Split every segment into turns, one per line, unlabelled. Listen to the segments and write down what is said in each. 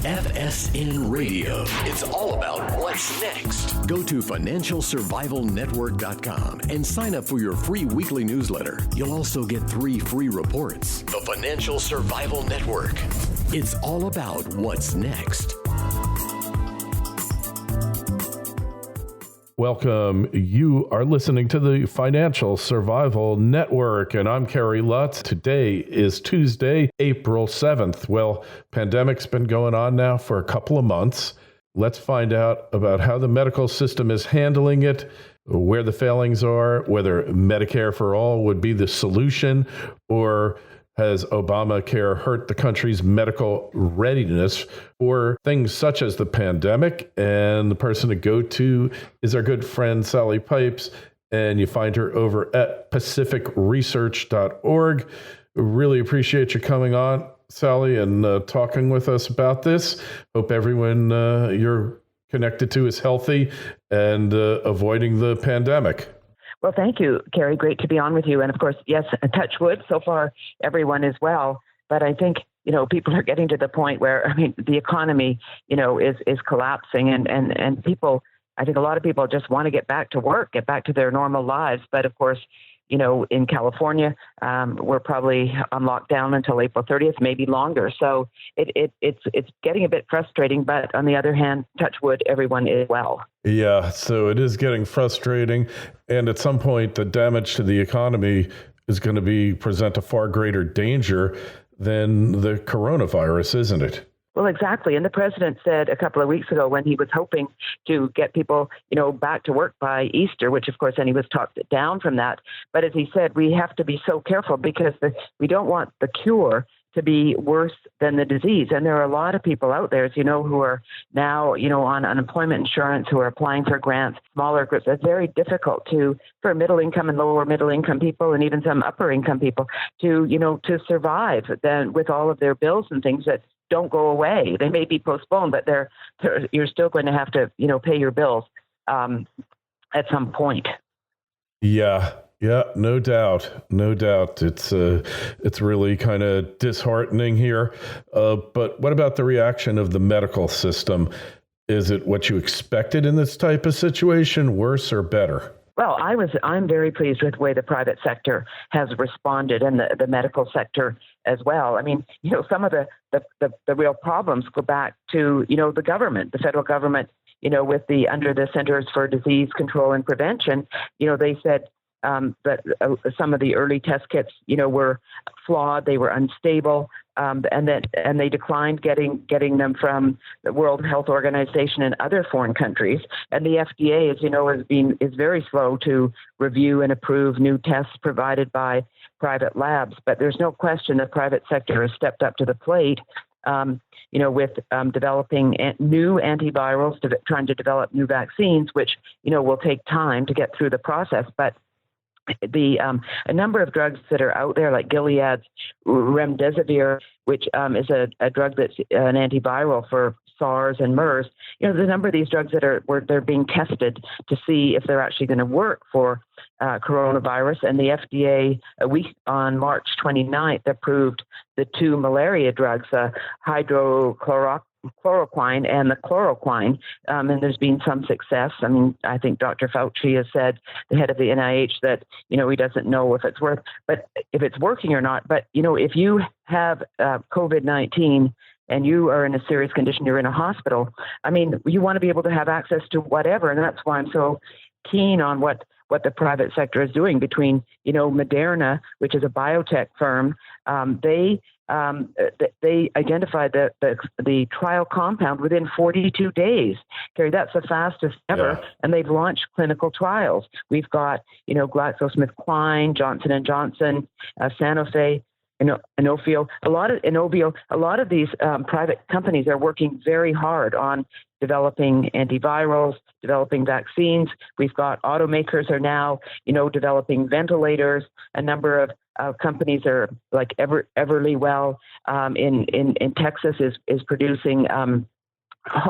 FSN Radio. It's all about what's next. Go to financialsurvivalnetwork.com and sign up for your free weekly newsletter. You'll also get 3 free reports. The Financial Survival Network. It's all about what's next.
Welcome. You are listening to the Financial Survival Network, and I'm Kerry Lutz. Today is Tuesday, April 7th. Well, pandemic's been going on now for a couple of months. Let's find out about how the medical system is handling it, where the failings are, whether Medicare for all would be the solution, or has Obamacare hurt the country's medical readiness for things such as the pandemic? And the person to go to is our good friend, Sally Pipes, and you find her over at pacificresearch.org. Really appreciate you coming on, Sally, and talking with us about this. Hope everyone you're connected to is healthy and avoiding the pandemic.
Well, thank you, Kerry. Great to be on with you. And of course, yes, touch wood, so far everyone is well. But I think, people are getting to the point where, the economy, is collapsing and people, I think a lot of people just want to get back to work, get back to their normal lives. But of course, in California, we're probably on lockdown until April 30th, maybe longer. So it's getting a bit frustrating. But on the other hand, touch wood, everyone is well.
Yeah, so it is getting frustrating. And at some point, the damage to the economy is going to present a far greater danger than the coronavirus, isn't it?
Well, exactly. And the president said a couple of weeks ago when he was hoping to get people, back to work by Easter, which of course, then he was talked down from that. But as he said, we have to be so careful because we don't want the cure to be worse than the disease. And there are a lot of people out there, as you know, who are now, on unemployment insurance, who are applying for grants, smaller groups. It's very difficult for middle income and lower middle income people and even some upper income people to survive then with all of their bills and things that don't go away. They may be postponed, but you're still going to have to, pay your bills at some point.
Yeah, no doubt. It's really kind of disheartening here. But what about the reaction of the medical system? Is it what you expected in this type of situation, worse or better?
Well, I'm very pleased with the way the private sector has responded and the medical sector as well. Some of the real problems go back to, the government, the federal government, with under the Centers for Disease Control and Prevention, they said that some of the early test kits, were flawed, they were unstable, and they declined getting them from the World Health Organization and other foreign countries. And the FDA, as you know, is very slow to review and approve new tests provided by private labs. But there's no question the private sector has stepped up to the plate. With developing new antivirals, trying to develop new vaccines, which will take time to get through the process, but a number of drugs that are out there, like Gilead's remdesivir, which is a drug that's an antiviral for SARS and MERS. The number of these drugs they're being tested to see if they're actually going to work for coronavirus. And the FDA, a week on March 29th, approved the 2 malaria drugs, Hydroxychloroquine and the Chloroquine, and there's been some success. I think Dr. Fauci has said, the head of the NIH, that, he doesn't know if it's working or not. But, if you have COVID-19 and you are in a serious condition, you're in a hospital, you want to be able to have access to whatever. And that's why I'm so keen on what the private sector is doing between, Moderna, which is a biotech firm. They identified the trial compound within 42 days. Kerry, that's the fastest ever, and they've launched clinical trials. We've got, GlaxoSmithKline, Johnson & Johnson, Sanofi, Inovio. A lot of these private companies are working very hard on developing antivirals, developing vaccines. We've got automakers are now, developing ventilators. A number of companies are like Everlywell in Texas is producing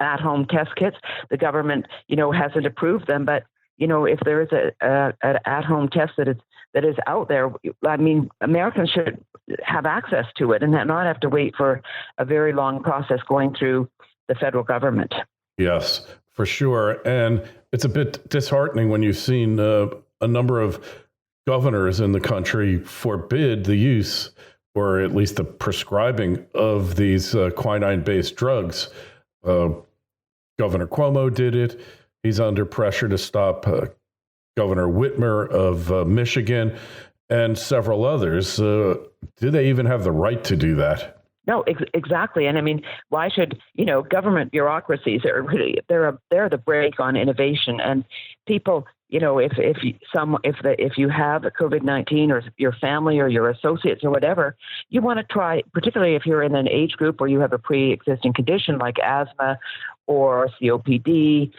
at-home test kits. The government, hasn't approved them, but if there is an at-home test that is that is out there. I mean, Americans should have access to it and not have to wait for a very long process going through the federal government.
Yes, for sure. And it's a bit disheartening when you've seen a number of governors in the country forbid the use, or at least the prescribing of these quinine-based drugs. Governor Cuomo did it. He's under pressure to stop Governor Whitmer of Michigan and several others. Do they even have the right to do that?
No, exactly. And I mean, why should, government bureaucracies are really, they're the brake on innovation, and people, if you have COVID-19 or your family or your associates or whatever, you want to try, particularly if you're in an age group where you have a pre-existing condition like asthma or COPD,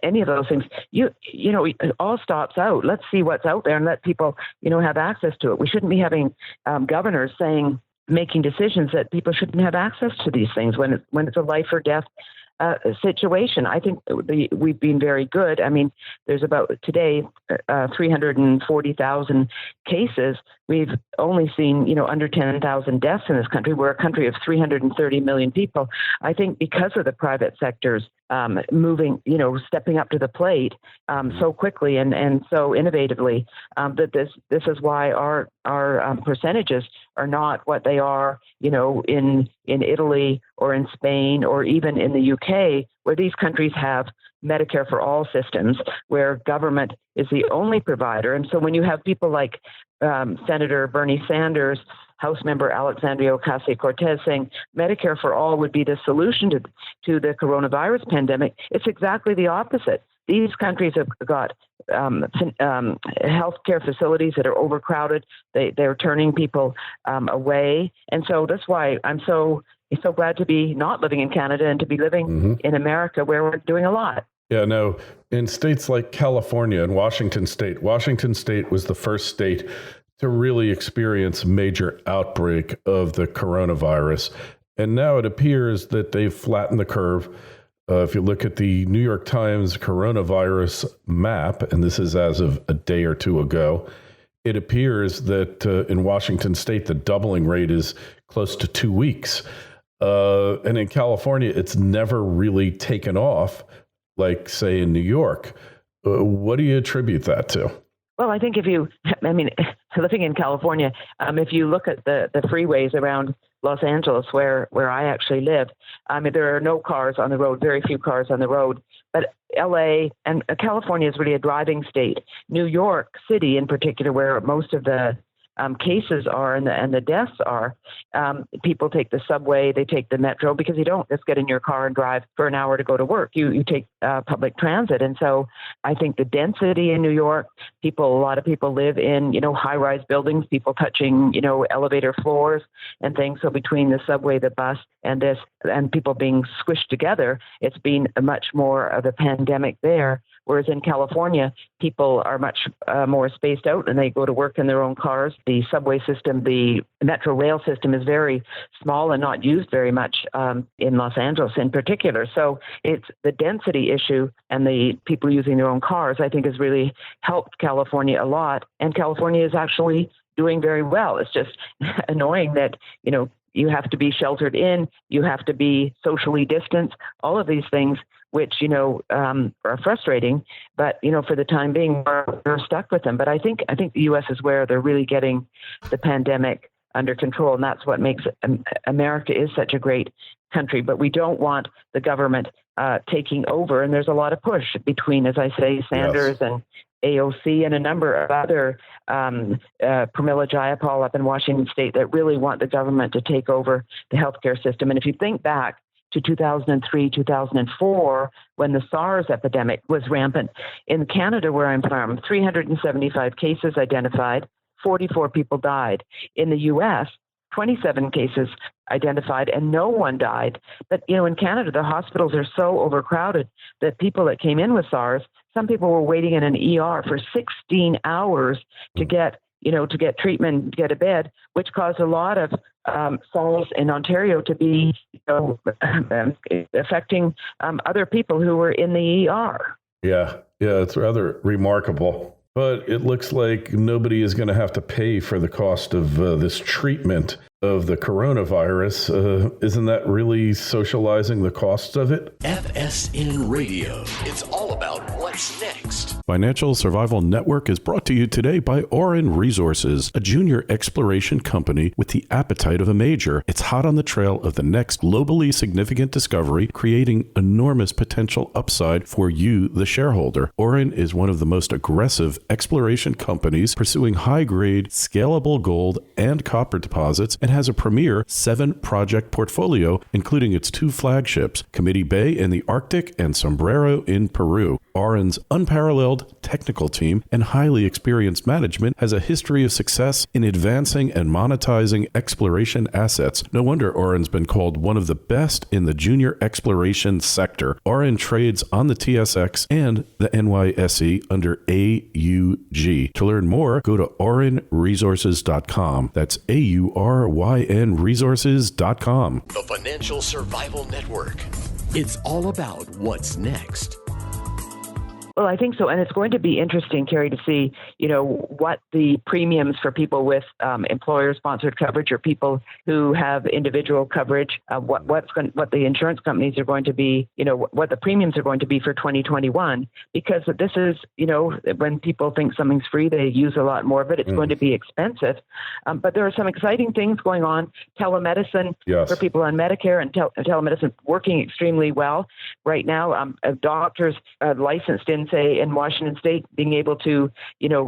any of those things, it all stops out. Let's see what's out there and let people, have access to it. We shouldn't be having governors making decisions that people shouldn't have access to these things when it's a life or death situation. I think we've been very good. I mean, there's about today 340,000 cases. We've only seen, under 10,000 deaths in this country. We're a country of 330 million people. I think because of the private sectors moving, stepping up to the plate so quickly and so innovatively, that this is why our percentages are not what they are, in Italy or in Spain or even in the UK, where these countries have Medicare for all systems, where government is the only provider. And so when you have people like Senator Bernie Sanders, House member Alexandria Ocasio-Cortez saying Medicare for all would be the solution to the coronavirus pandemic, it's exactly the opposite. These countries have got healthcare facilities that are overcrowded. They're turning people away. And so that's why I'm so glad to be not living in Canada and to be living in America, where we're doing a lot.
Yeah, no, in states like California and Washington State was the first state to really experience major outbreak of the coronavirus. And now it appears that they've flattened the curve. If you look at the New York Times coronavirus map, and this is as of a day or two ago, it appears that in Washington State, the doubling rate is close to 2 weeks. And in California, it's never really taken off, like, say, in New York. What do you attribute that to?
Well, I think living in California, if you look at the freeways around Los Angeles, where I actually live, there are no cars on the road, very few cars on the road. But LA and California is really a driving state. New York City, in particular, where most of the cases are and the deaths are, people take the subway, they take the metro, because you don't just get in your car and drive for an hour to go to work. You take public transit. And so I think the density in New York, a lot of people live in, high-rise buildings, people touching, elevator floors and things. So between the subway, the bus, and people being squished together, it's been much more of a pandemic there. Whereas in California, people are much more spaced out and they go to work in their own cars. The subway system, the metro rail system is very small and not used very much in Los Angeles in particular. So it's the density issue and the people using their own cars, I think, has really helped California a lot. And California is actually doing very well. It's just annoying that, you have to be sheltered in, you have to be socially distanced, all of these things, which, are frustrating. But, for the time being, we're stuck with them. But I think the U.S. is where they're really getting the pandemic under control. And that's what makes America is such a great country. But we don't want the government taking over. And there's a lot of push between, as I say, Sanders and AOC and a number of other, Pramila Jayapal up in Washington State, that really want the government to take over the healthcare system. And if you think back to 2003, 2004, when the SARS epidemic was rampant, in Canada, where I'm from, 375 cases identified, 44 people died. In the U.S., 27 cases identified and no one died. But, in Canada, the hospitals are so overcrowded that people that came in with SARS, some people were waiting in an ER for 16 hours to get treatment, get a bed, which caused a lot of SARS in Ontario to be affecting other people who were in the ER.
Yeah, it's rather remarkable. But it looks like nobody is going to have to pay for the cost of this treatment of the coronavirus. Isn't that really socializing the costs of it?
FSN Radio. It's all about what's next.
Financial Survival Network is brought to you today by Orin Resources, a junior exploration company with the appetite of a major. It's hot on the trail of the next globally significant discovery, creating enormous potential upside for you, the shareholder. Orin is one of the most aggressive exploration companies pursuing high-grade, scalable gold and copper deposits, and has a premier 7-project portfolio, including its 2 flagships, Committee Bay in the Arctic and Sombrero in Peru. Orin's unparalleled technical team and highly experienced management has a history of success in advancing and monetizing exploration assets. No wonder Orin's been called one of the best in the junior exploration sector. Orin trades on the TSX and the NYSE under AUG. To learn more, go to orinresources.com. That's AURYN resources.com.
The Financial Survival Network. It's all about what's next.
Well, I think so. And it's going to be interesting, Carrie, to see, what the premiums for people with employer-sponsored coverage or people who have individual coverage, what the insurance companies are going to be, what the premiums are going to be for 2021. Because this is, when people think something's free, they use a lot more of it. It's going to be expensive. But there are some exciting things going on. Telemedicine for people on Medicare and telemedicine working extremely well right now. Doctors licensed in Washington State, being able to,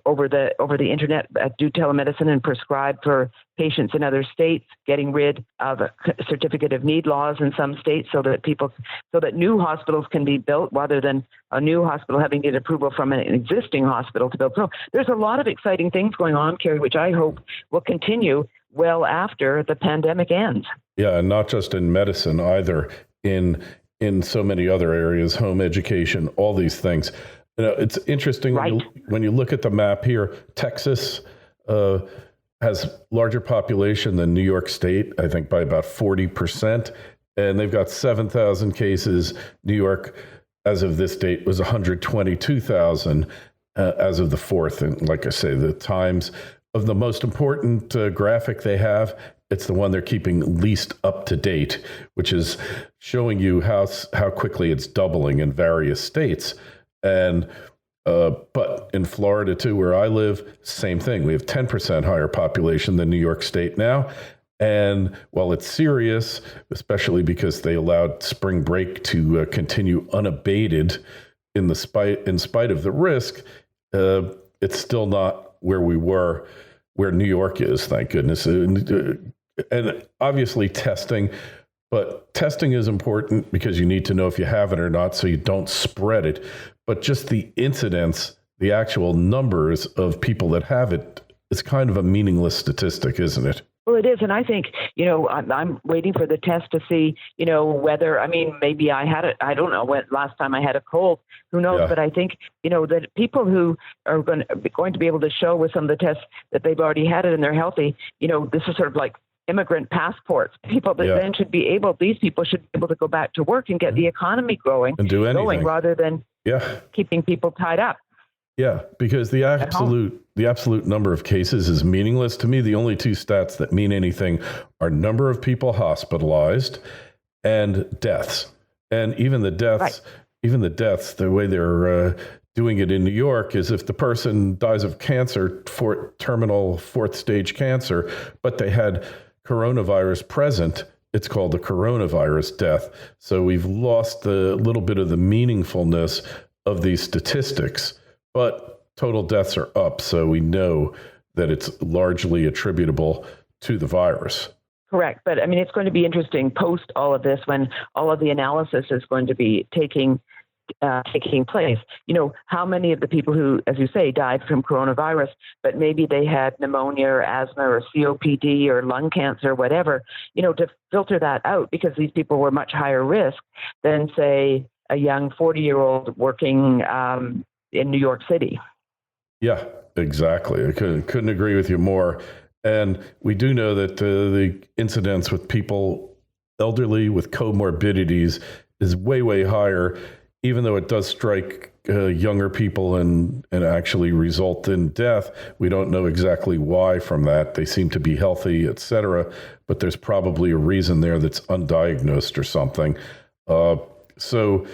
over the internet, do telemedicine and prescribe for patients in other states, getting rid of certificate of need laws in some states, so that new hospitals can be built rather than a new hospital having to get approval from an existing hospital to build. So there's a lot of exciting things going on, Carrie, which I hope will continue well after the pandemic ends.
Yeah, and not just in medicine either. In so many other areas, home education, all these things. It's interesting when you look at the map here. Texas has larger population than New York State, I think by about 40%, and they've got 7,000 cases. New York, as of this date, was 122,000 as of the 4th. And like I say, the times of the most important graphic they have, it's the one they're keeping least up to date, which is showing you how quickly it's doubling in various states. And but in Florida, too, where I live, same thing. We have 10% higher population than New York State now. And while it's serious, especially because they allowed spring break to continue unabated in spite of the risk, it's still not where we were, where New York is, thank goodness. And obviously testing, but testing is important because you need to know if you have it or not so you don't spread it. But just the incidence, the actual numbers of people that have it, is kind of a meaningless statistic, isn't it?
Well, it is. And I think, I'm waiting for the test to see, whether, maybe I had it. I don't know when last time I had a cold. Who knows? Yeah. But I think, that people who are going to be able to show with some of the tests that they've already had it and they're healthy, this is sort of like immigrant passports. People that then these people should be able to go back to work and get the economy growing
and do anything,
going rather than keeping people tied up.
Yeah, because the absolute number of cases is meaningless to me. The only 2 stats that mean anything are number of people hospitalized and deaths. And even the deaths, the way they're doing it in New York is if the person dies of cancer, terminal 4th stage cancer, but they had coronavirus present, it's called the coronavirus death. So we've lost a little bit of the meaningfulness of these statistics, but total deaths are up. So we know that it's largely attributable to the virus.
Correct. But it's going to be interesting post all of this when all of the analysis is going to be taking place. How many of the people who, as you say, died from coronavirus, but maybe they had pneumonia or asthma or COPD or lung cancer, whatever, to filter that out, because these people were much higher risk than, say, a young 40-year-old working in New York City.
Yeah, exactly. I couldn't agree with you more. And we do know that the incidence with people elderly with comorbidities is way, way higher, even though it does strike younger people and actually result in death. We don't know exactly why from that. They seem to be healthy, et cetera, but there's probably a reason there that's undiagnosed or something. So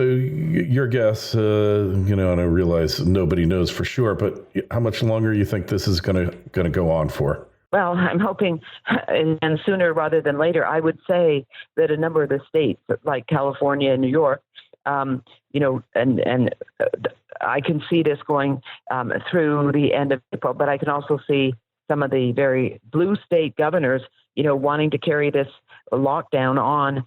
your guess, and I realize nobody knows for sure, but how much longer you think this is going to go on for?
Well, I'm hoping, and sooner rather than later, I would say that a number of the states, like California and New York, and I can see this going through the end of April, but I can also see some of the very blue state governors, wanting to carry this lockdown on,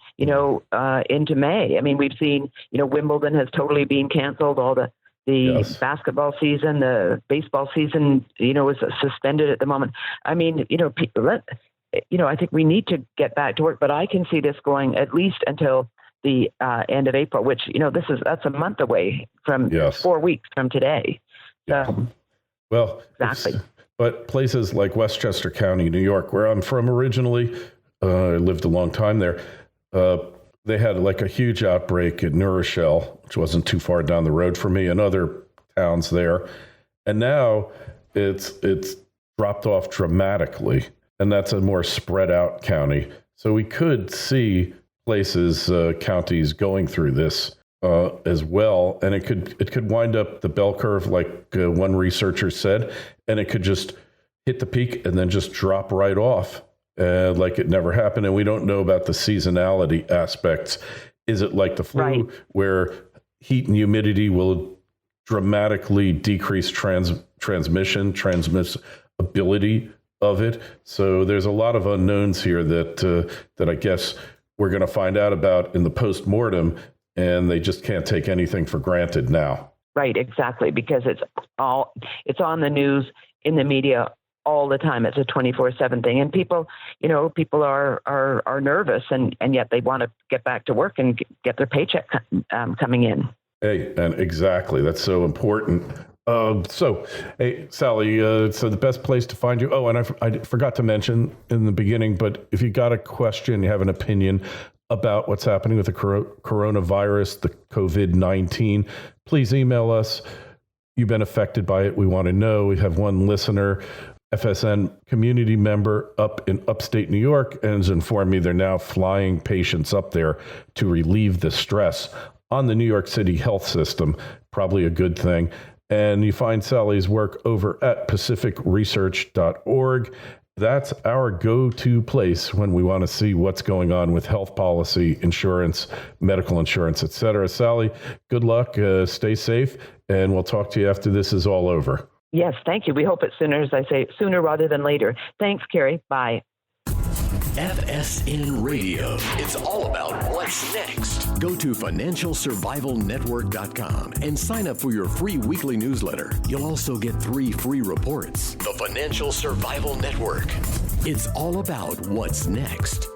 into May. I mean, we've seen, Wimbledon has totally been canceled. All the yes. Basketball season, the baseball season, is suspended at the moment. I mean, I think we need to get back to work, but I can see this going at least until the end of April, which, that's a month away from
yes.
4 weeks from today. So,
well,
exactly.
But places like Westchester County, New York, where I'm from originally, I lived a long time there. They had like a huge outbreak at New Rochelle, which wasn't too far down the road from me, and other towns there. And now it's dropped off dramatically, and that's a more spread out county. So we could see places, counties going through this as well, and it could wind up the bell curve, like one researcher said, and it could just hit the peak and then just drop right off. Like it never happened. And we don't know about the seasonality aspects. Is it like the flu, right, where heat and humidity will dramatically decrease transmissibility of it? So there's a lot of unknowns here that I guess we're going to find out about in the postmortem, and they just can't take anything for granted now.
Right, exactly, because it's on the news, in the media all the time. It's a 24/7 thing, and people are nervous, and yet they want to get back to work and get their paycheck coming in.
Hey, and exactly, that's so important. So, hey, Sally, so the best place to find you. Oh, and I forgot to mention in the beginning, but if you got a question, you have an opinion about what's happening with the coronavirus, the COVID-19, please email us. You've been affected by it. We want to know. We have one listener, FSN community member up in upstate New York, and has informed me they're now flying patients up there to relieve the stress on the New York City health system. Probably a good thing. And you find Sally's work over at pacificresearch.org. That's our go-to place when we want to see what's going on with health policy, insurance, medical insurance, et cetera. Sally, good luck. Stay safe. And we'll talk to you after this is all over.
Yes, thank you. We hope it's sooner, as I say, sooner rather than later. Thanks, Carrie. Bye.
FSN Radio. It's all about what's next. Go to financialsurvivalnetwork.com and sign up for your free weekly newsletter. You'll also get 3 free reports. The Financial Survival Network. It's all about what's next.